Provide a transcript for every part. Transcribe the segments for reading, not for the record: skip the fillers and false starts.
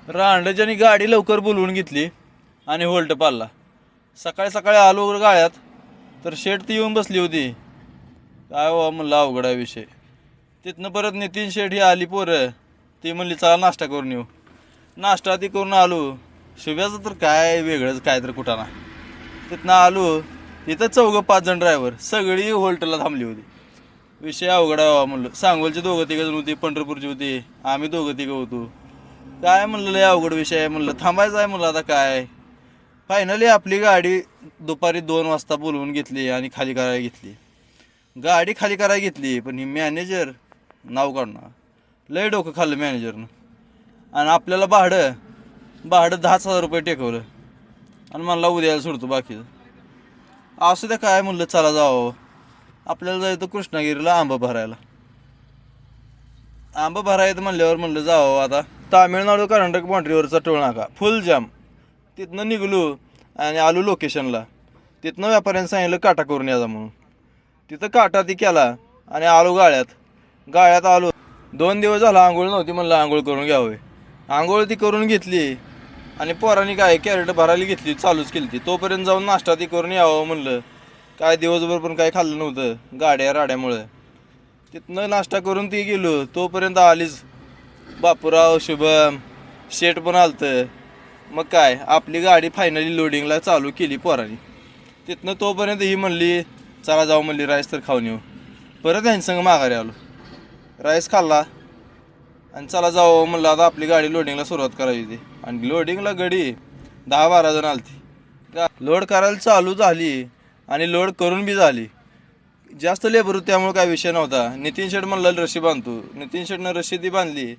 रांडच्यानी गाडी लवकर बोलवून घेतली आणि होल्ट पाडला. सकाळी सकाळी आलो गाळ्यात तर शेट ती येऊन बसली होती. काय हो म्हणलं अवघड आहे विषय. तिथनं परत नितीन शेठ ही आली पोरं. ती म्हणली चला नाश्ता करून येऊ. नाश्ता ती करून आलो. शुभ्याचं तर काय वेगळंच काय तर कुठाना. तिथनं आलो तिथं 4-5 जण ड्रायव्हर सगळी होल्टला थांबली होती. विषय अवघड आहे म्हणलं. सांगोलचे 2-3 जण होती, पंढरपूरची होती, आम्ही 2-3 होतो. काय म्हणलं लय अवघड विषय आहे म्हणलं. थांबायचं आहे म्हणलं आता काय. फायनली आपली गाडी दुपारी 2 वाजता बोलवून घेतली आणि खाली करायला घेतली. गाडी खाली करायला घेतली पण ही मॅनेजर नाव काढणार लय डोकं खाल्लं मॅनेजरनं. आणि आपल्याला भाडं 10,000 रुपये टेकवलं आणि म्हणला उद्याला सोडतो बाकीचं. असं त्या काय म्हणलं चला जावं. आपल्याला जायचं कृष्णागिरीला आंबा भरायला. आंबा भरायचं म्हणल्यावर म्हणलं जावं आता. तामिळनाडू कर्नाटक बाँड्रीवरचा टोल नाका फुल जाम. तिथनं निघलो आणि आलो लोकेशनला. तिथनं व्यापाऱ्यानं सांगितलं काटा करून यायचा म्हणून. तिथं काटा ती केला आणि आलो गाळ्यात आलो. 2 दिवस झाला आंघोळ नव्हती म्हणलं आंघोळ करून घ्यावे. आंघोळ ती करून घेतली आणि पोरांनी काय कॅरेट भरायला घेतली चालूच केली ती. तोपर्यंत जाऊन नाश्ता ती करून यावं म्हणलं. काय दिवसभर पण काय खाल्लं नव्हतं गाड्या राड्यामुळं. तिथनं नाश्ता करून ती गेलो. तोपर्यंत आलीच बापूराव, शुभम, शेट पण आलतं. मग काय आपली गाडी फायनली लोडिंगला चालू केली पोरांनी. तिथनं तोपर्यंत ही म्हणली चला जाऊ म्हणली राईस तर खाऊन येऊ. परत यांच्यासंग माघारी आलो. राईस खाल्ला आणि चला जाऊ म्हणलं आता आपली गाडी लोडिंगला सुरुवात करायची होती. आणि लोडिंगला गडी 10-12 जण आलती. लोड करायला चालू झाली आणि लोड करून बी झाली. जास्त लेबर होतं त्यामुळे काय विषय नव्हता. नितीन शेठ म्हणलं रशी बांधतो. नितीन शेठनं रशी ती बांधली.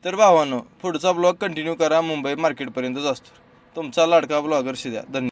तर भावानो पुढचा ब्लॉग कंटिन्यू करा. मुंबई मार्केटपर्यंतच असतो. तुमचा लाडका ब्लॉगर शिद्या. धन्यवाद.